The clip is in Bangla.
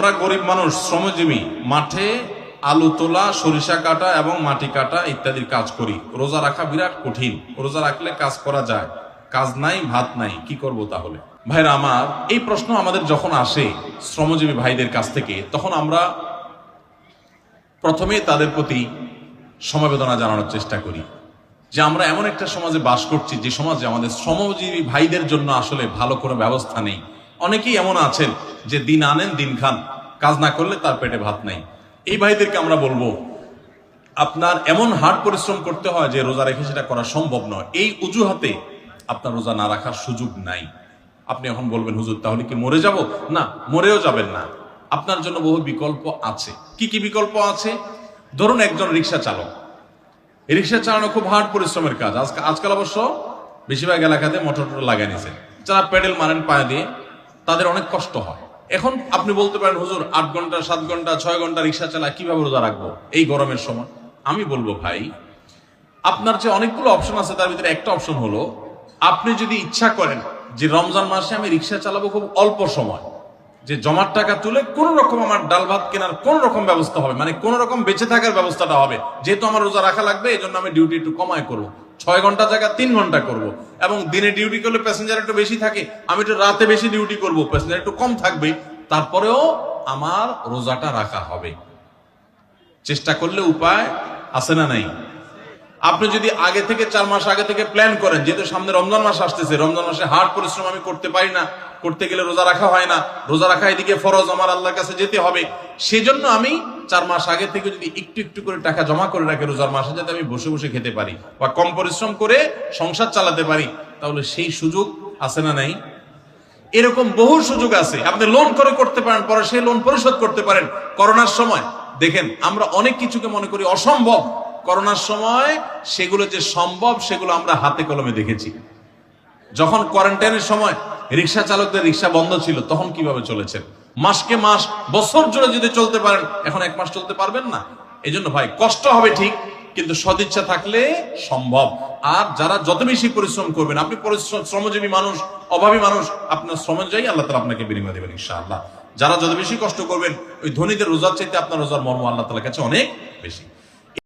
আমরা গরিব মানুষ, শ্রমজীবী, মাঠে আলু তোলা, সরিষা কাটা এবং মাটি কাটা ইত্যাদির কাজ করি। রোজা রাখা বিরাট কঠিন। রোজা রাখলে কাজ করা যায়, কাজ নাই, ভাত নাই, কি করব তাহলে? ভাইরা আমার, এই প্রশ্ন আমাদের যখন আসে শ্রমজীবী ভাইদের কাছ থেকে, তখন আমরা প্রথমে তাদের প্রতি সমবেদনা জানানোর চেষ্টা করি যে আমরা এমন একটা সমাজে বাস করছি যে সমাজে আমাদের শ্রমজীবী ভাইদের জন্য আসলে ভালো কোনো ব্যবস্থা নেই। অনেকেই এমন আছেন যে দিন আনেন দিন খান, কাজ না করলে তার পেটে ভাত নাই। এই ভাইদেরকে আমরা বলবো, আপনার এমন হার্ড পরিশ্রম করতে হয় যে রোজা রেখে সেটা করা সম্ভব নয়। এই অজুহাতে আপনার রোজা না রাখার সুযোগ নাই। আপনি এখন বলবেন, হুজুর তাহলে কি মরে যাব? না, মরেও যাবেন না। আপনার জন্য বহু বিকল্প আছে। কি কি বিকল্প আছে? ধরুন একজন রিক্সা চালক, রিক্সা চালানো খুব হার্ড পরিশ্রমের কাজ। আজকাল অবশ্য বেশিরভাগ এলাকাতে মোটর লাগাই নিয়েছে, যারা প্যাডেল মারেন পায়ে দিয়ে, তাদের অনেক কষ্ট হয়। এখন আপনি বলতে পারেন, হুজুর 8 ঘন্টা 7 ঘন্টা 6 ঘন্টা রিক্সা চালায় কিভাবে রোজা রাখবো এই গরমের সময়? আমি বলবো, ভাই আপনার যে অনেকগুলো অপশন আছে তার ভিতরে একটা অপশন হলো, আপনি যদি ইচ্ছা করেন যে রমজান মাসে আমি রিক্সা চালাবো খুব অল্প সময়, যে জমার টাকা তুলে কোন রকম আমার ডাল ভাত কেনার কোন রকম ব্যবস্থা হবে, মানে কোন রকম বেঁচে থাকার ব্যবস্থাটা হবে। যেহেতু আমার রোজা রাখা লাগবে, এই জন্য আমি ডিউটি একটু কমায় করবো, 6 ঘন্টা জায়গা 3 ঘন্টা করব। এবং দিনে ডিউটি করলে প্যাসেঞ্জার একটু বেশি থাকে, আমি একটু রাতে বেশি ডিউটি করব, প্যাসেঞ্জার একটু কম থাকবে, তারপরেও আমার রোজাটা রাখা হবে। চেষ্টা করলে উপায় আছে না নাই? আপনি যদি আগে থেকে 4 মাস আগে থেকে প্ল্যান করেন, যেহেতু সামনে রমজান মাস আসতেছে, রমজান মাসে হার্ড পরিশ্রম আমি করতে পারি না, করতে গেলে রোজা রাখা হয় না, রোজা রাখা এদিকে ফরজ, আমার আল্লাহর কাছে যেতে হবে, সেজন্য আমি 4 মাস আগে থেকে যদি একটু একটু করে টাকা জমা করে রাখি রোজার মাসে, যাতে আমি বসে বসে খেতে পারি বা কম পরিশ্রম করে সংসার চালাতে পারি, তাহলে সেই সুযোগ আছে না নাই? এরকম বহু সুযোগ আছে। আপনি লোন করে করতে পারেন, পরে সেই লোন পরিশোধ করতে পারেন। করোনার সময় দেখেন, আমরা অনেক কিছুকে মনে করি অসম্ভব, করোনার সময় সেগুলো যে সম্ভব সেগুলো আমরা হাতে কলমে দেখেছি। যখন কোয়ারেন্টাইনের সময় রিক্সা চালকদের রিক্সা বন্ধ ছিল, তখন কিভাবে চলেছেন? মাসকে মাস, বছর জুড়ে যদি চলতে পারেন, এখন 1 মাস চলতে পারবেন না। এই জন্য ভাই, কষ্ট হবে ঠিক, কিন্তু সদিচ্ছা থাকলে সম্ভব। আর যারা যত বেশি পরিশ্রম করবেন, আপনি শ্রমজীবী মানুষ, অভাবী মানুষ, আপনার শ্রম অনুযায়ী আল্লাহ তাআলা আপনাকে বিনিময় দেবেন ইনশাআল্লাহ। যারা যত বেশি কষ্ট করবেন, ওই ধনীদের রোজার চাইতে আপনার রোজার মর্ম আল্লাহ তাআলার কাছে অনেক বেশি।